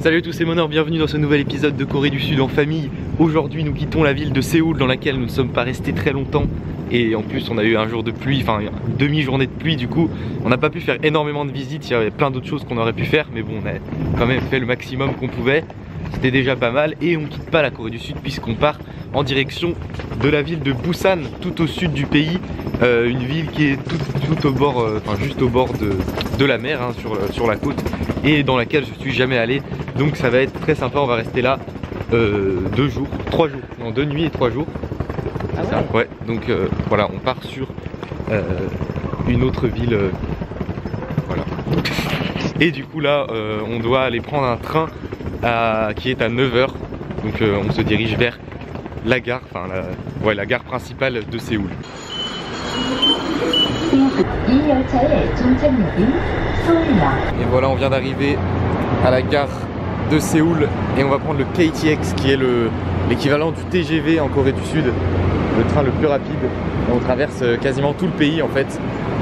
Salut à tous, c'est Monor, bienvenue dans ce nouvel épisode de Corée du Sud en famille. Aujourd'hui nous quittons la ville de Séoul dans laquelle nous ne sommes pas restés très longtemps. Et en plus on a eu un jour de pluie, enfin une demi-journée de pluie, du coup on n'a pas pu faire énormément de visites. Il y avait plein d'autres choses qu'on aurait pu faire, mais bon, on a quand même fait le maximum qu'on pouvait. C'était déjà pas mal et on quitte pas la Corée du Sud puisqu'on part en direction de la ville de Busan, tout au sud du pays. Une ville qui est tout au bord, enfin juste au bord de la mer, hein, sur la côte, et dans laquelle je suis jamais allé. Donc ça va être très sympa, on va rester là 2 jours, 3 jours, non 2 nuits et 3 jours. Ah ouais. Ça, ouais, donc voilà, on part sur une autre ville, voilà. Et du coup là, on doit aller prendre un train qui est à 9 h. Donc on se dirige vers la gare, enfin la gare principale de Séoul. Et voilà, on vient d'arriver à la gare de Séoul et on va prendre le KTX qui est l'équivalent du TGV en Corée du Sud, le train le plus rapide. Et on traverse quasiment tout le pays en fait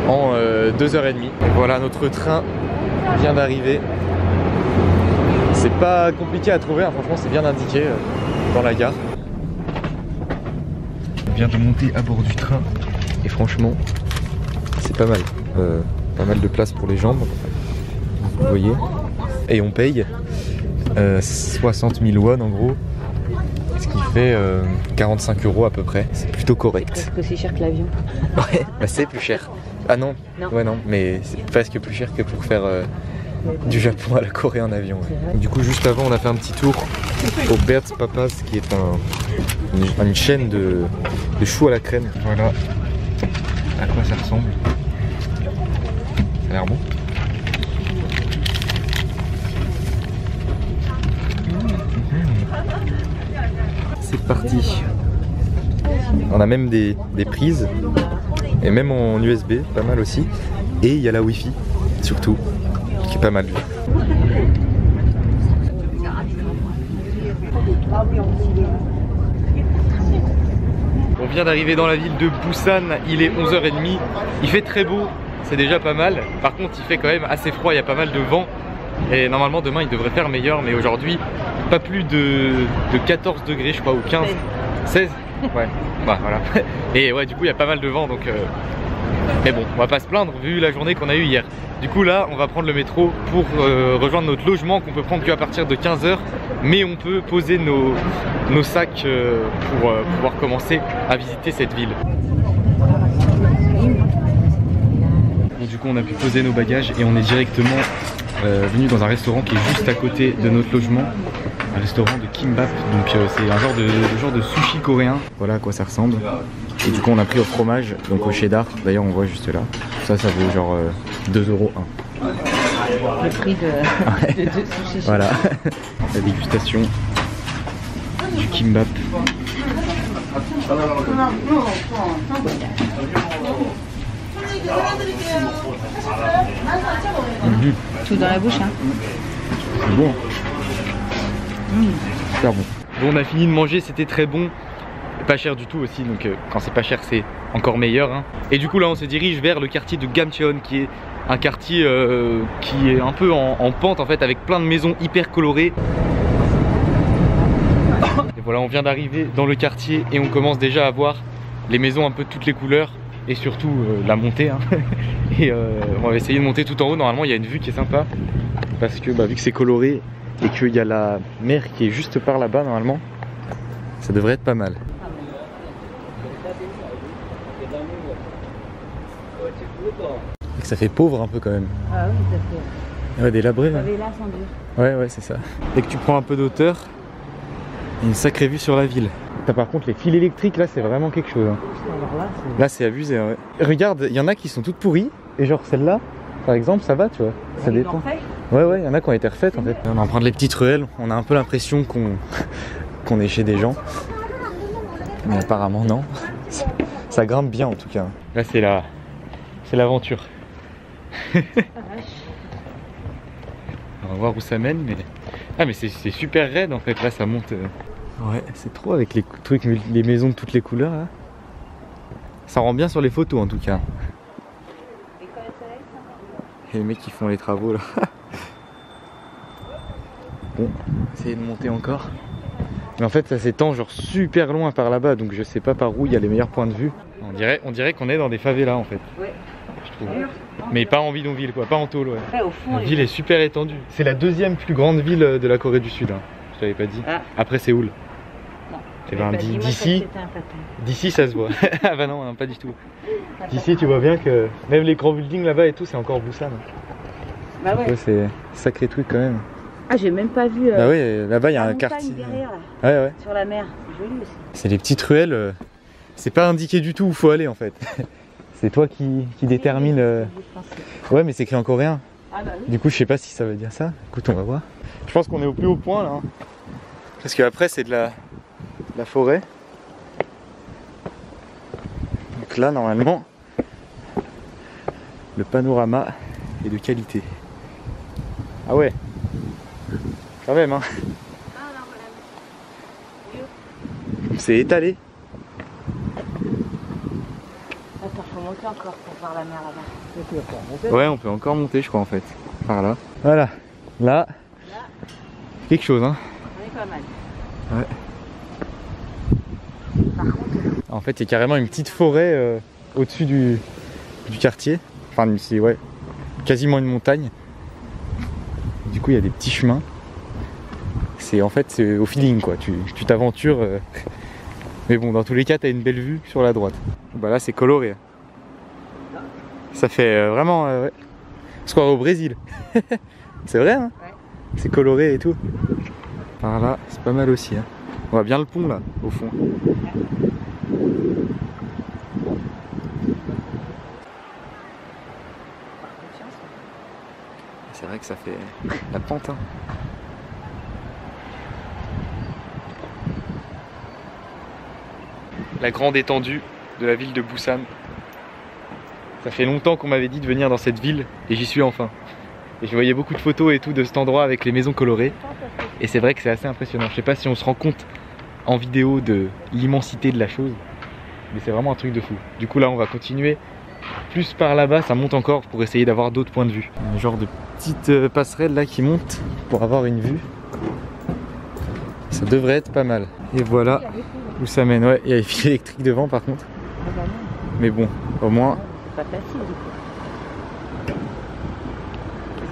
en 2 h 30. Et voilà, notre train vient d'arriver. C'est pas compliqué à trouver, hein. Franchement c'est bien indiqué dans la gare. On vient de monter à bord du train et franchement c'est pas mal. Pas mal de place pour les jambes, vous voyez. Et on paye 60 000 won en gros, ce qui fait 45 € à peu près. C'est plutôt correct. C'est presque aussi cher que l'avion. Ouais, bah c'est plus cher. Ah non, non. Ouais non, mais c'est presque plus cher que pour faire du Japon à la Corée en avion. Ouais. Du coup juste avant on a fait un petit tour au Bert's Papas qui est une chaîne de choux à la crème. Voilà à quoi ça ressemble. Ça a l'air bon. C'est parti. On a même des prises et même en USB, pas mal aussi. Et il y a la Wi-Fi surtout, qui est pas mal. On vient d'arriver dans la ville de Busan, il est 11 h 30. Il fait très beau, c'est déjà pas mal. Par contre il fait quand même assez froid, il y a pas mal de vent. Et normalement demain il devrait faire meilleur, mais aujourd'hui pas plus de 14 degrés je crois, ou 15. 16. Ouais, bah, voilà. Et ouais, du coup il y a pas mal de vent, donc mais bon, on va pas se plaindre vu la journée qu'on a eue hier. Du coup là on va prendre le métro pour rejoindre notre logement qu'on peut prendre qu'à partir de 15 h. Mais on peut poser nos sacs pour pouvoir commencer à visiter cette ville. Et du coup on a pu poser nos bagages et on est directement venu dans un restaurant qui est juste à côté de notre logement. Un restaurant de kimbap, donc c'est un genre de sushi coréen. Voilà à quoi ça ressemble. Et du coup on a pris au fromage, donc au cheddar. D'ailleurs on voit juste là. Ça vaut genre 2 € 1. Le prix de 2 sushis. Voilà. La dégustation du kimbap. Tout dans la bouche, hein. C'est bon. Super bon. Bon, on a fini de manger, c'était très bon. Pas cher du tout aussi, donc quand c'est pas cher c'est encore meilleur, hein. Et du coup là on se dirige vers le quartier de Gamcheon qui est un quartier qui est un peu en pente en fait, avec plein de maisons hyper colorées. Et voilà, on vient d'arriver dans le quartier et on commence déjà à voir les maisons un peu de toutes les couleurs et surtout la montée, hein. Et on va essayer de monter tout en haut. Normalement il y a une vue qui est sympa parce que vu que c'est coloré et qu'il y a la mer qui est juste par là-bas, normalement ça devrait être pas mal. Ça fait pauvre un peu quand même. Ah oui, tout à fait. Ouais, délabré. Là, sans dur. Ouais, c'est ça. Dès que tu prends un peu d'auteur, il y a une sacrée vue sur la ville. T'as par contre les fils électriques là, c'est vraiment quelque chose, hein. Alors Là c'est abusé, ouais. Regarde, il y en a qui sont toutes pourries et genre celle-là par exemple ça va, tu vois, ça dépend. Ouais, il y en a qui ont été refaites en fait. On emprunte les petites ruelles, on a un peu l'impression qu'on est chez des gens. Mais apparemment non. Ça grimpe bien en tout cas. Là c'est l'aventure. On va voir où ça mène, mais mais c'est super raide en fait. Là ça monte. Ouais, c'est trop avec les trucs, les maisons de toutes les couleurs là. Ça rend bien sur les photos en tout cas. Et les mecs qui font les travaux là. Bon, essayer de monter encore. Mais en fait ça s'étend genre super loin par là-bas, donc je sais pas par où il y a les meilleurs points de vue. On dirait qu'on est dans des favelas en fait. Ouais. Je trouve. Mais pas en bidonville quoi, pas en tôle ouais. Ouais, au fond, La ville est super étendue. C'est la deuxième plus grande ville de la Corée du Sud, hein. Je t'avais pas dit. Ah. Après Séoul. Non. Et ben d'ici ça se voit. Ah bah non, pas du tout. D'ici tu vois bien que même les grands buildings là-bas et tout c'est encore Busan. Bah ouais. C'est un sacré truc quand même. Ah, j'ai même pas vu. Bah oui, là-bas il y a un quartier. Derrière, là, Ouais ouais. sur la mer, c'est joli aussi. C'est les petites ruelles. C'est pas indiqué du tout où faut aller en fait. C'est toi qui détermine. Ouais mais c'est écrit en coréen. Ah bah oui. Du coup je sais pas si ça veut dire ça. Écoute on va voir. Je pense qu'on est au plus haut point là. Hein. Parce qu'après c'est de la forêt. Donc là normalement le panorama est de qualité. Ah ouais. Quand même hein. C'est étalé. Attends, faut monter encore pour voir la mer là-bas. Ouais on peut encore monter je crois en fait. Par là. Voilà. Là. Quelque chose hein. On est pas mal. Ouais. Par contre, En fait il y a carrément une petite forêt au-dessus du quartier. Enfin c'est ouais. Quasiment une montagne. Du coup il y a des petits chemins. C'est en fait c'est au feeling quoi. Tu t'aventures. Mais bon dans tous les cas t'as une belle vue sur la droite. Bah là c'est coloré. Ça fait vraiment ouais. On se croirait au Brésil. C'est vrai hein. ouais. C'est coloré et tout. Par là c'est pas mal aussi hein. On voit bien le pont là au fond. C'est vrai que ça fait la pente hein. La grande étendue de la ville de Busan. Ça fait longtemps qu'on m'avait dit de venir dans cette ville et j'y suis enfin. Et je voyais beaucoup de photos et tout de cet endroit avec les maisons colorées. Et c'est vrai que c'est assez impressionnant. Je sais pas si on se rend compte en vidéo de l'immensité de la chose. Mais c'est vraiment un truc de fou. Du coup là on va continuer. Plus par là-bas ça monte encore pour essayer d'avoir d'autres points de vue. Un genre de petite passerelle là qui monte pour avoir une vue. Ça devrait être pas mal. Et voilà où ça mène. Ouais, il y a les fils électriques devant par contre. ah bah non, Mais bon, au moins c'est pas facile du coup.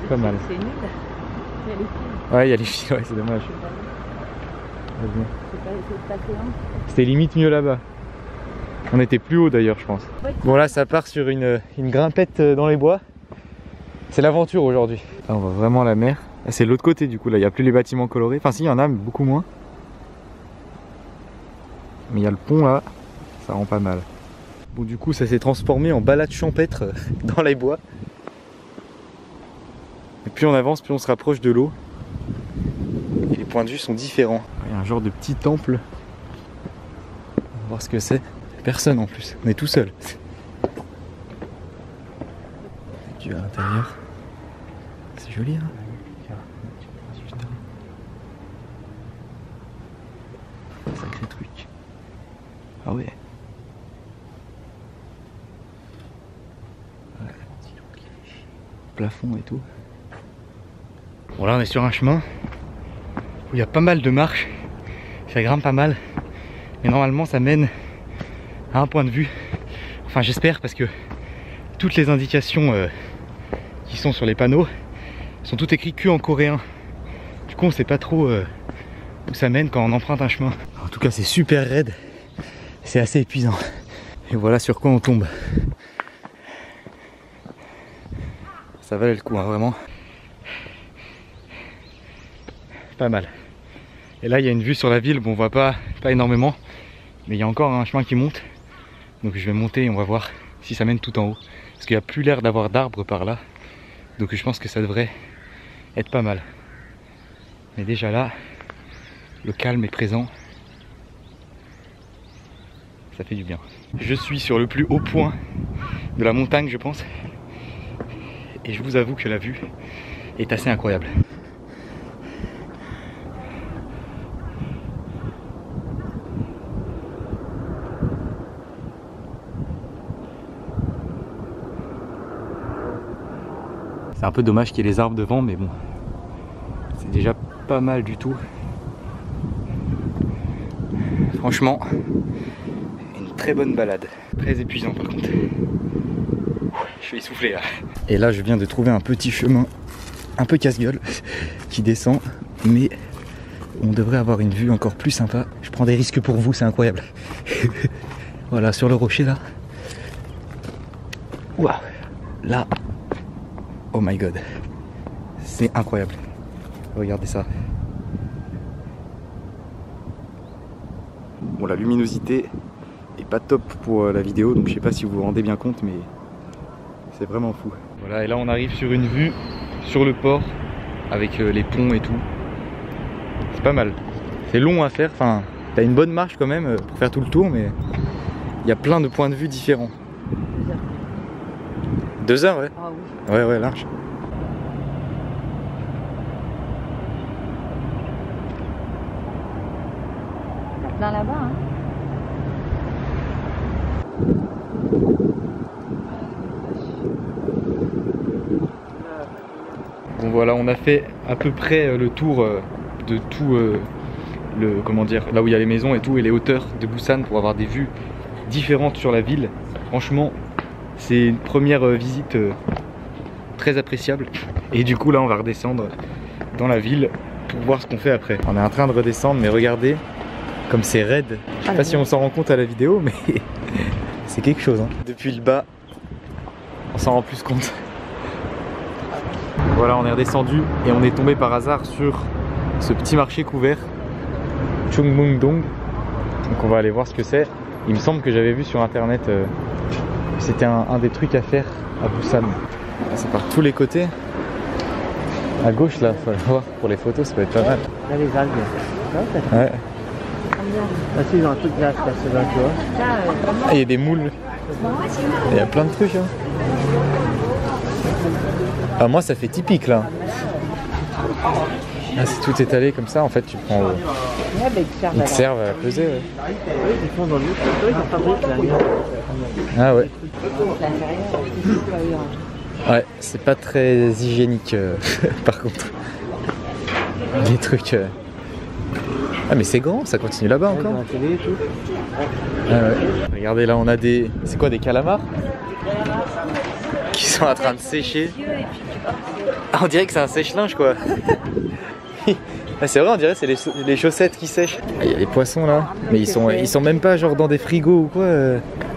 c'est pas mal. C'est nul. Il y a les fils. Ouais, il y a les fils, ouais, c'est dommage. Mais bon. C'est pas lent. C'était limite mieux là-bas. On était plus haut d'ailleurs, je pense. Ouais. Bon, là, ça part sur une grimpette dans les bois. C'est l'aventure aujourd'hui. Là, on voit vraiment la mer. Là, c'est l'autre côté du coup. Là, il n'y a plus les bâtiments colorés. Enfin, si, il y en a, mais beaucoup moins. Mais il y a le pont là. Ça rend pas mal. Bon, du coup, ça s'est transformé en balade champêtre dans les bois. Et plus on avance, plus on se rapproche de l'eau. Et les points de vue sont différents. Il y a un genre de petit temple. On va voir ce que c'est. Personne en plus, on est tout seul. Tu vas à l'intérieur. C'est joli hein. Sacré truc. Ah ouais. Plafond et tout. Bon là on est sur un chemin où il y a pas mal de marches. Ça grimpe pas mal. Mais normalement ça mène à un point de vue. Enfin j'espère parce que toutes les indications qui sont sur les panneaux sont toutes écrites que en coréen. Du coup on sait pas trop où ça mène quand on emprunte un chemin. En tout cas c'est super raide. C'est assez épuisant. Et voilà sur quoi on tombe. Ça valait le coup hein, vraiment. Pas mal. Et là il y a une vue sur la ville, bon on voit pas énormément. Mais il y a encore un chemin qui monte. Donc je vais monter et on va voir si ça mène tout en haut. Parce qu'il n'y a plus l'air d'avoir d'arbres par là. Donc je pense que ça devrait être pas mal. Mais déjà là, le calme est présent. Ça fait du bien. Je suis sur le plus haut point de la montagne je pense. Et je vous avoue que la vue est assez incroyable. C'est un peu dommage qu'il y ait les arbres devant, mais bon, déjà pas mal du tout. Franchement, une très bonne balade. Très épuisant par contre. Je suis essoufflé là. Et là je viens de trouver un petit chemin un peu casse-gueule qui descend, mais on devrait avoir une vue encore plus sympa. Je prends des risques pour vous, c'est incroyable. Voilà, sur le rocher là. Waouh, là, oh my god, c'est incroyable. Regardez ça. Bon, la luminosité est pas top pour la vidéo, donc je sais pas si vous vous rendez bien compte, mais c'est vraiment fou. Voilà, et là on arrive sur une vue sur le port avec les ponts et tout. C'est pas mal. C'est long à faire, enfin, t'as une bonne marche quand même pour faire tout le tour, mais il y a plein de points de vue différents. 2 heures, ouais. Ah oui. Ouais, large. Plein là-bas, hein. Bon voilà, on a fait à peu près le tour de tout comment dire, là où il y a les maisons et tout, et les hauteurs de Busan pour avoir des vues différentes sur la ville. Franchement, c'est une première visite très appréciable. Et du coup là on va redescendre dans la ville pour voir ce qu'on fait après. On est en train de redescendre, mais regardez comme c'est raide. Je sais pas si on s'en rend compte à la vidéo, mais c'est quelque chose hein. Depuis le bas, on s'en rend plus compte. Voilà, on est redescendu et on est tombé par hasard sur ce petit marché couvert, Chungmungdong. Donc on va aller voir ce que c'est. Il me semble que j'avais vu sur internet que c'était un des trucs à faire à Busan. C'est par tous les côtés. À gauche là, faut aller voir pour les photos, ça peut être pas mal. Là les algues. Ouais. Là c'est ils ont un truc là, c'est là, tu vois. Ah, il y a des moules. Il y a plein de trucs hein. Ah, moi ça fait typique là. Ah, si tout est allé comme ça, en fait tu prends. Ils te servent à peser. Ouais. Ils font dans l'autre, ils fabriquent là. Ah ouais. Ouais, c'est pas très hygiénique par contre. Les trucs. Ah mais c'est grand, ça continue là-bas encore. Ah ouais. Regardez là, on a des. C'est quoi, des calamars qui sont en train de sécher. Ah, on dirait que c'est un sèche-linge quoi. Ah, c'est vrai, on dirait que c'est les chaussettes qui sèchent. Ah, il y a les poissons là, mais ils sont même pas genre dans des frigos ou quoi.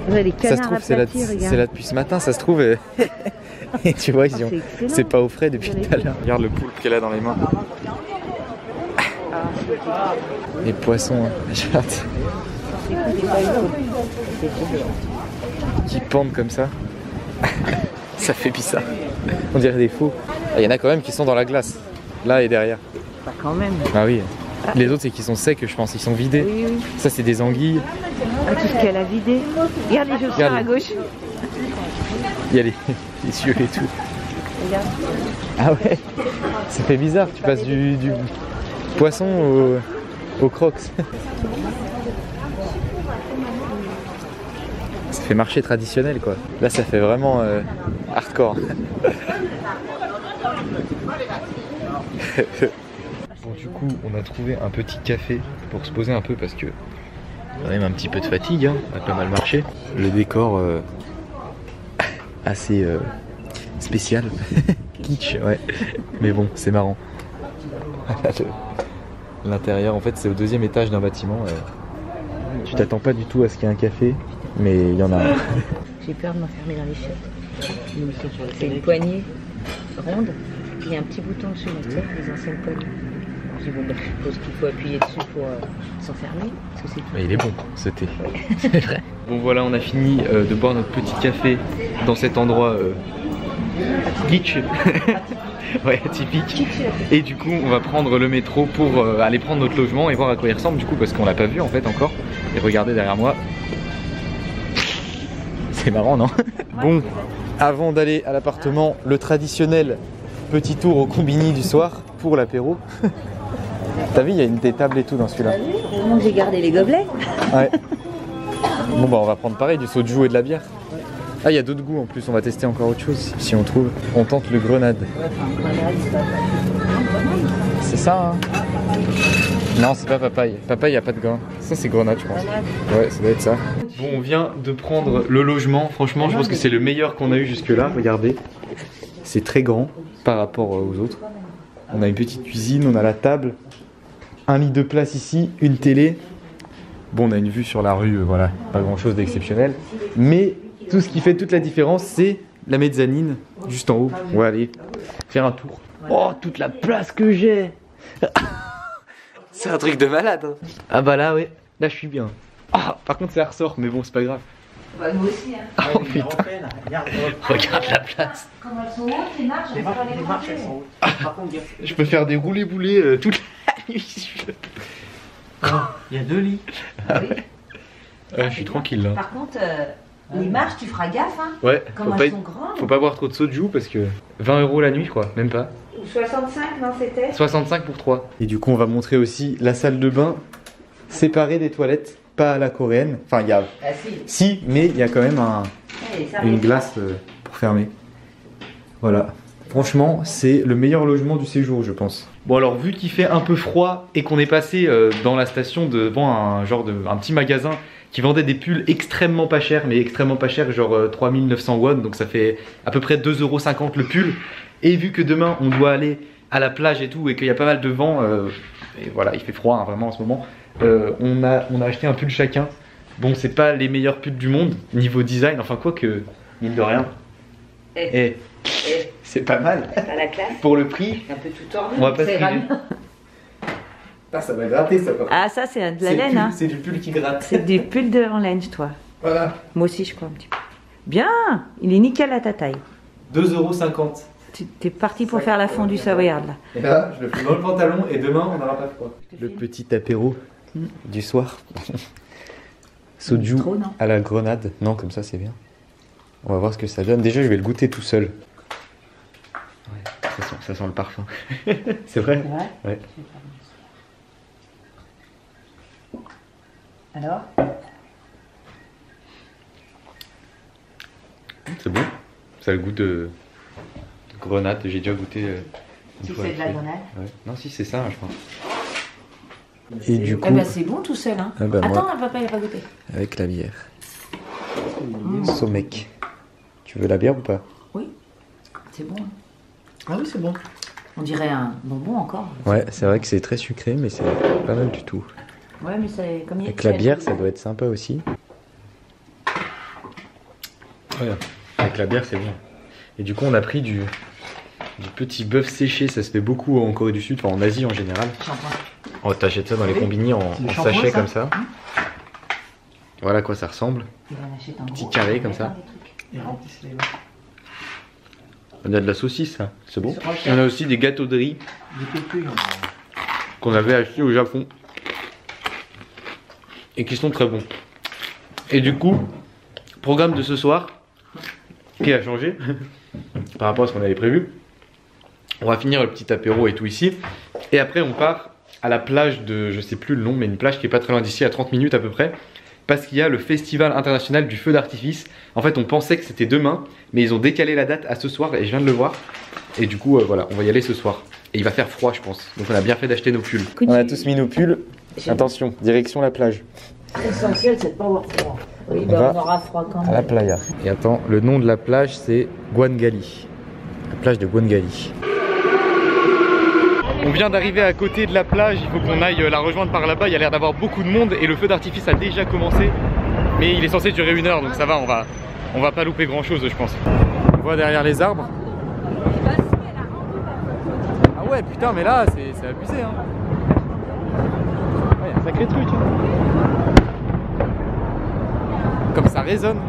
Ouais, ça se trouve, c'est là depuis ce matin, ça se trouve. Et tu vois, c'est pas au frais depuis tout à l'heure. Regarde le poulpe qu'elle a dans les mains. Les poissons, hein. Qui pendent comme ça. Ça fait bizarre. On dirait des faux. Il y en a quand même qui sont dans la glace. Là et derrière. Pas quand même. Ah oui. Les autres c'est qu'ils sont secs, je pense, ils sont vidés. Oui, oui. Ça c'est des anguilles. Ah, tout ce qu'elle a vidé. Regarde les chaussures à gauche. Il y a les yeux et tout. Regarde. Ah ouais. Ça fait bizarre, tu passes du poisson au crocs. Ça fait marché traditionnel quoi. Là ça fait vraiment hardcore. Bon, du coup on a trouvé un petit café pour se poser un peu parce que quand même un petit peu de fatigue, hein. On a pas mal marché. Le décor assez spécial. Kitsch, ouais. Mais bon, c'est marrant. L'intérieur en fait c'est au 2e étage d'un bâtiment. Tu t'attends pas du tout à ce qu'il y ait un café, mais il y en a un. J'ai peur de m'enfermer dans les chiottes. C'est une poignée ronde, il y a un petit bouton dessus, les anciennes poignées. Alors, je dis, bon, bah, je suppose qu'il faut appuyer dessus pour s'enfermer. Mais il est bon, ce thé. C'est vrai. Bon voilà, on a fini de boire notre petit café dans cet endroit kitsch. Ouais, typique. Et du coup, on va prendre le métro pour aller prendre notre logement et voir à quoi il ressemble du coup, parce qu'on l'a pas vu en fait encore. Et regardez derrière moi. C'est marrant, non? Bon, avant d'aller à l'appartement, le traditionnel petit tour au Combini du soir pour l'apéro. T'as vu, il y a des tables et tout dans celui-là. Heureusement que j'ai gardé les gobelets. Ouais. Bon bah on va prendre pareil, du soju et de la bière. Ah, il y a d'autres goûts en plus, on va tester encore autre chose si on trouve. On tente le grenade. C'est ça, hein. Non, c'est pas papaye. Papaye, y a pas de grain. Ça, c'est grenade, je pense. Ouais, ça doit être ça. Bon, on vient de prendre le logement. Franchement, je pense que c'est le meilleur qu'on a eu jusque-là. Regardez. C'est très grand par rapport aux autres. On a une petite cuisine, on a la table, un lit de place ici, une télé. Bon, on a une vue sur la rue, voilà, pas grand-chose d'exceptionnel. Mais tout ce qui fait toute la différence, c'est la mezzanine, juste en haut. On va aller faire un tour. Oh, toute la place que j'ai. C'est un truc de malade, hein. Ah bah là, ouais, là je suis bien. Ah, par contre ça ressort, mais bon, c'est pas grave. Bah nous aussi, hein. Oh putain. Regarde la place. Comme elles sont hautes, les marches, elles sont hautes. Par contre, Je peux faire des roulés-boulés toute la nuit si je veux. il y a 2 lits. Oui. Je suis tranquille là. Par contre, les marches, tu feras gaffe, hein. Ouais, Comme elles sont grandes. faut pas boire trop de soju parce que 20 € la nuit, je crois, même pas. Ou 65, non, c'était 65 pour 3. Et du coup, on va montrer aussi la salle de bain séparée des toilettes, pas à la coréenne. Enfin, il y a. Ah si. Si, mais il y a quand même une glace pour fermer. Voilà. Franchement, c'est le meilleur logement du séjour, je pense. Bon alors, vu qu'il fait un peu froid et qu'on est passé dans la station devant un petit magasin qui vendait des pulls extrêmement pas chers, mais extrêmement pas chers, genre 3900 won, donc ça fait à peu près 2,50 € le pull. Et vu que demain on doit aller à la plage et tout, et qu'il y a pas mal de vent, et voilà, il fait froid hein, vraiment en ce moment, on a acheté un pull chacun. Bon, c'est pas les meilleurs pulls du monde niveau design, enfin quoi que, mine de rien. C'est pas mal. T'as la classe. Pour le prix, Un peu tout tordu. on va pas se priver. Ça va gratter ça. Ah, ça, c'est de la laine, hein. C'est du pull qui gratte. C'est du pull de en laine, toi. Voilà. Moi aussi, je crois un petit peu. Bien, il est nickel à ta taille. 2,50 €. T'es parti pour faire la fondue savoyarde, là. Et là, je le fais dans le pantalon et demain on n'aura pas froid. Le petit apéro du soir. Soju Trop, non à la grenade. Non, comme ça c'est bien. On va voir ce que ça donne. Déjà, je vais le goûter tout seul. Ouais, ça sent le parfum. C'est vrai? C'est vrai? Ouais. Alors? C'est bon. Ça a le goût de grenade. J'ai déjà goûté. Si c'est de la grenade? Ouais. Non, si c'est ça, je pense. Et du coup, Eh ben, c'est bon tout seul, hein. Ah bah, Attends, moi. papa, il a pas goûté. avec la bière. Somek. Tu veux la bière ou pas? Oui, c'est bon. Hein. Ah oui, c'est bon. On dirait un bonbon encore. Ouais, c'est vrai que c'est très sucré, mais c'est pas mal du tout. Ouais, mais c'est comme il y a Avec la bière, ça doit être sympa aussi. Ouais, avec la bière, c'est bon. Et du coup, on a pris du petit bœuf séché. Ça se fait beaucoup en Corée du Sud, enfin en Asie en général. Oh, t'achètes ça dans les combini en sachet comme ça. Voilà à quoi ça ressemble. Petit carré comme ça. Et remplissez-les. On a de la saucisse, ça. C'est bon. Et on a aussi des gâteaux de riz qu'on avait achetés au Japon et qui sont très bons. Et du coup, programme de ce soir qui a changé par rapport à ce qu'on avait prévu. On va finir le petit apéro et tout ici, et après on part à la plage de, je sais plus le nom, mais une plage qui est pas très loin d'ici, à 30 minutes à peu près, parce qu'il y a le festival international du feu d'artifice. En fait, on pensait que c'était demain, mais ils ont décalé la date à ce soir et je viens de le voir. Et du coup, voilà, on va y aller ce soir. Et il va faire froid, je pense. Donc on a bien fait d'acheter nos pulls. On a tous mis nos pulls. Attention, direction la plage. L'essentiel, c'est de pas avoir froid. Oui, On bah, va on aura froid quand à la même. playa. Et attends, le nom de la plage c'est Gwangali. La plage de Gwangali. On vient d'arriver à côté de la plage, il faut qu'on aille la rejoindre par là-bas. Il y a l'air d'avoir beaucoup de monde et le feu d'artifice a déjà commencé. Mais il est censé durer 1 heure, donc ça va, on va pas louper grand chose, je pense. On voit derrière les arbres. Ah ouais, putain, mais là c'est abusé, hein. Ouais, un sacré truc, hein. Comme ça résonne.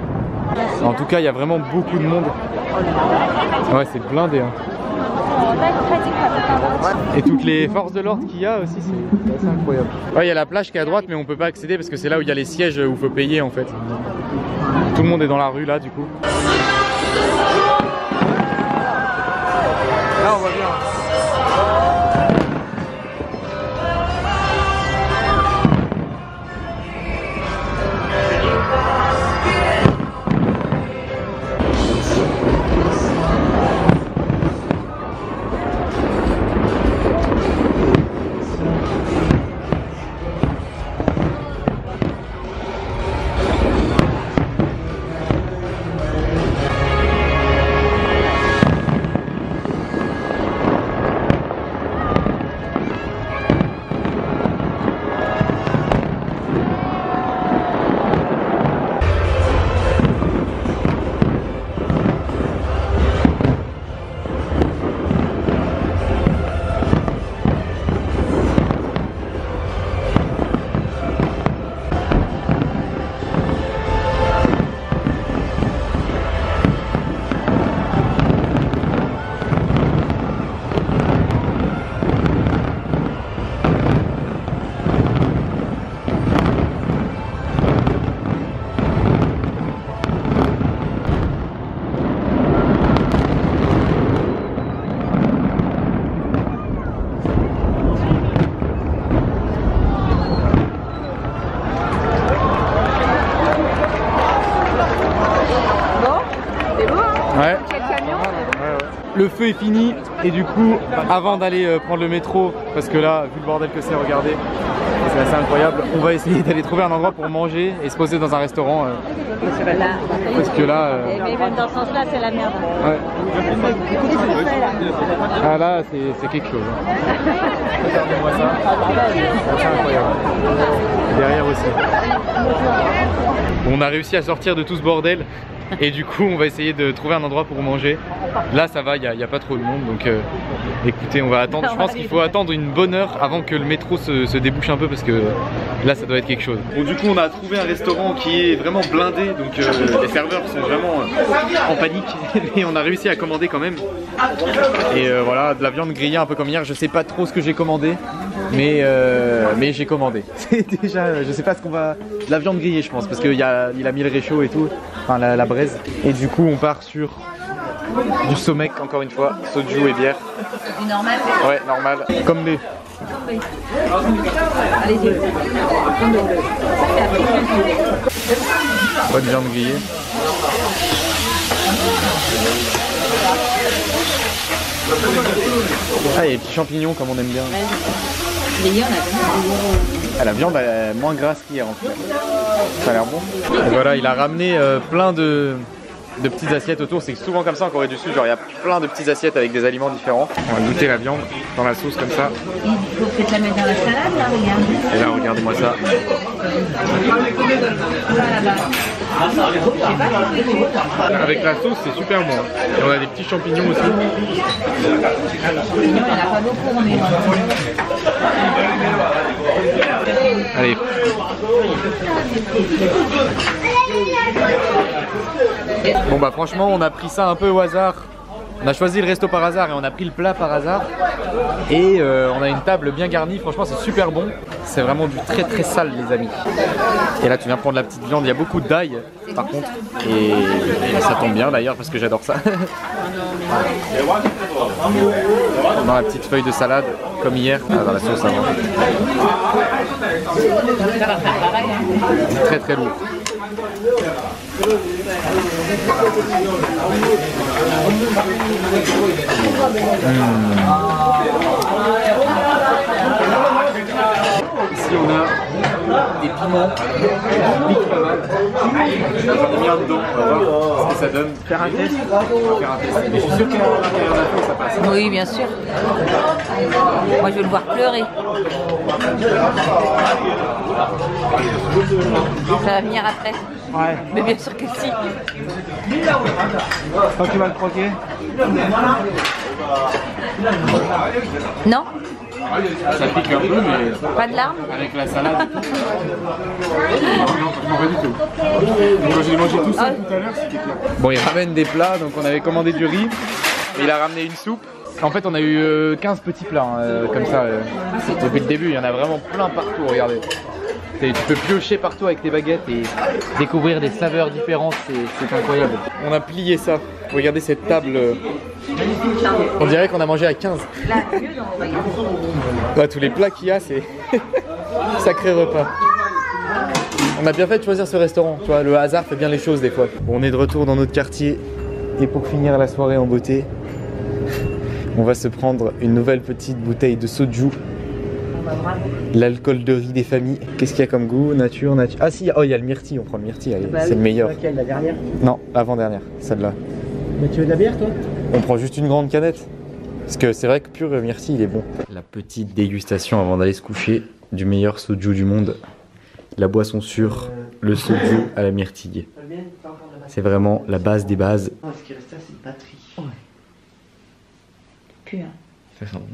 En tout cas, il y a vraiment beaucoup de monde. Ouais, c'est blindé, hein. Et toutes les forces de l'ordre qu'il y a aussi, c'est assez incroyable. Ouais, il y a la plage qui est à droite, mais on peut pas accéder parce que c'est là où il y a les sièges où il faut payer en fait. Tout le monde est dans la rue là, du coup. Là, on voit bien. le feu est fini et du coup, avant d'aller prendre le métro, parce que là, vu le bordel que c'est, regardez, c'est assez incroyable, on va essayer d'aller trouver un endroit pour manger et se poser dans un restaurant. Parce que là... Mais même dans ce sens-là, c'est la merde. Ouais. Ah là, c'est quelque chose. Regardez-moi ça. C'est incroyable. Derrière aussi. On a réussi à sortir de tout ce bordel. Et du coup on va essayer de trouver un endroit pour manger. Là ça va, il n'y a pas trop de monde. Donc écoutez, on va attendre. Je pense qu'il faut attendre une bonne heure avant que le métro se débouche un peu. Parce que là ça doit être quelque chose. Bon, du coup on a trouvé un restaurant qui est vraiment blindé. Donc les serveurs sont vraiment en panique. Et on a réussi à commander quand même. Et voilà, de la viande grillée un peu comme hier. Je sais pas trop ce que j'ai commandé, mais j'ai commandé. C'est déjà, je sais pas ce qu'on va... De la viande grillée je pense. Parce qu'il a mis le réchaud et tout. Enfin la braise. Et du coup on part sur du Sommeck encore une fois, soju et bière. Du normal? Ouais, normal. Comme des. Allez-y. Bonne viande grillée. Ah, il y a des petits champignons comme on aime bien. Ah, la viande elle est moins grasse qu'hier en fait. Ça a l'air bon. Et voilà, il a ramené plein de petites assiettes autour. C'est souvent comme ça en Corée du Sud, genre il y a plein de petites assiettes avec des aliments différents. On va goûter la viande dans la sauce comme ça. Il faut peut-être la mettre dans la salade là, regardez. Et là regardez-moi ça. Avec la sauce c'est super bon. Et on a des petits champignons aussi. Il n'y en a pas beaucoup, on est... Allez. Bon bah franchement on a pris ça un peu au hasard. On a choisi le resto par hasard et on a pris le plat par hasard. Et on a une table bien garnie, franchement c'est super bon. C'est vraiment du très très sale les amis. Et là tu viens prendre la petite viande, il y a beaucoup d'ail par contre. Et ça tombe bien d'ailleurs parce que j'adore ça. Dans la petite feuille de salade comme hier, dans la sauce avant. C'est très très lourd. Ici on a des piments, on pique pas mal. J'en ai mis un dedans, on va voir ce que ça donne. Faire un test. Faire un test. Mais je suis sûr qu'à l'intérieur d'un feu ça passe. Oui, bien sûr. Moi je veux le voir pleurer. Ça va venir après. Ouais. Mais bien sûr que si. Quand tu vas le croquer. Non? Ça pique un peu mais... Pas de larmes? Avec la salade. Non, franchement pas du tout. Quand j'ai mangé tout ça tout à l'heure, c'était clair. Bon, il ramène des plats, donc on avait commandé du riz. Et il a ramené une soupe. En fait, on a eu 15 petits plats comme ça. Depuis le début, il y en a vraiment plein partout, regardez. Tu peux piocher partout avec tes baguettes et découvrir des saveurs différentes, c'est incroyable. On a plié ça. Regardez cette table. On dirait qu'on a mangé à 15. Ouais, tous les plats qu'il y a, c'est sacré repas. On a bien fait de choisir ce restaurant. Tu vois, le hasard fait bien les choses des fois. Bon, on est de retour dans notre quartier et pour finir la soirée en beauté, on va se prendre une nouvelle petite bouteille de soju. L'alcool de riz des familles. Qu'est-ce qu'il y a comme goût? Nature. Ah si, oh il y a le myrtille, on prend le myrtille, c'est le meilleur. Laquelle, la dernière? Non, avant-dernière, celle-là. Mais tu veux de la bière toi? On prend juste une grande canette. Parce que c'est vrai que pur myrtille il est bon. La petite dégustation avant d'aller se coucher du meilleur soju du monde. La boisson sûre, le soju à la myrtille. C'est vraiment la base des bases. Ce qui reste là c'est une batterie. Ouais. Pur. Ça sent bon.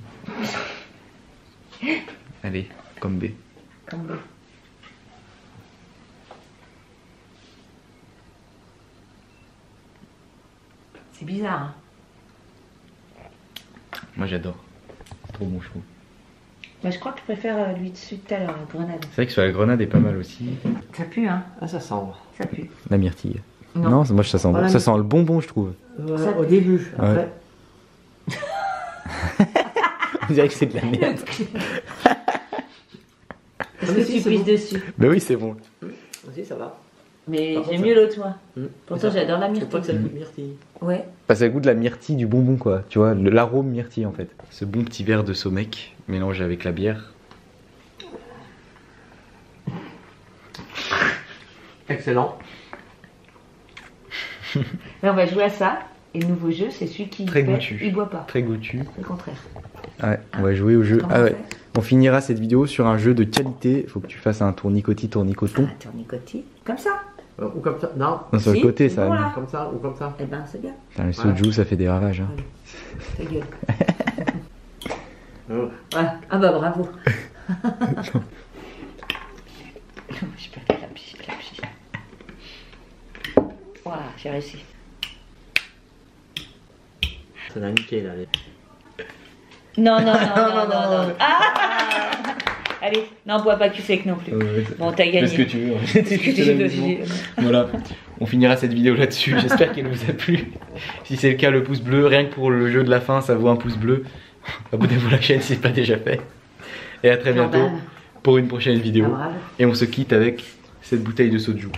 Allez, comme B. Comme B. C'est bizarre. Hein. Moi j'adore. Trop bon je trouve. Moi je crois que je préfère lui dessus de tout à l'heure, la grenade. C'est vrai que sur la grenade est pas mal aussi. Ça pue hein. Ah ça sent. Ça pue. La myrtille. Non, moi ça sent bon. Ça sent le bonbon je trouve. Au début, après. Ouais. On dirait que c'est de la merde. Est-ce que tu pisses dessus? Bah oui c'est bon. Vas-y ça va. Mais j'aime mieux l'autre moi. Mmh. Pourtant j'adore la myrtille. C'est pas que ça pue myrtille. Ouais. Bah, ça goûte la myrtille du bonbon quoi, tu vois, l'arôme myrtille en fait. Ce bon petit verre de Somec mélangé avec la bière. Excellent. Là, on va jouer à ça. Et le nouveau jeu, c'est celui qui Très fait, goûtu. il boit pas. Très goûtu. C'est le contraire. Ouais, on va jouer au jeu. Comment Ah on ouais. fait On finira cette vidéo sur un jeu de qualité. Faut que tu fasses un tournicotis tournicoton. Un tournicotis. Comme ça. Ou comme ça. Non. Non, sur le Si, côté c'est ça. bon, là. Comme ça ou comme ça. Eh ben, c'est bien. Putain, le soju ça fait des ravages. Hein. Ta gueule. Oh. Voilà. Ah bah bravo. Je perds la piche. Voilà, j'ai réussi. Ça l'a niqué là. Non. Ah allez, non, bois pas cul sec non plus. Bon, t'as gagné. Fais ce que tu veux. C'est l'amusement. Voilà, on finira cette vidéo là-dessus. J'espère qu'elle vous a plu. Si c'est le cas, le pouce bleu. Rien que pour le jeu de la fin, ça vaut un pouce bleu. Abonnez-vous à la chaîne si ce n'est pas déjà fait. Et à très bientôt pour une prochaine vidéo. Et on se quitte avec cette bouteille de soju.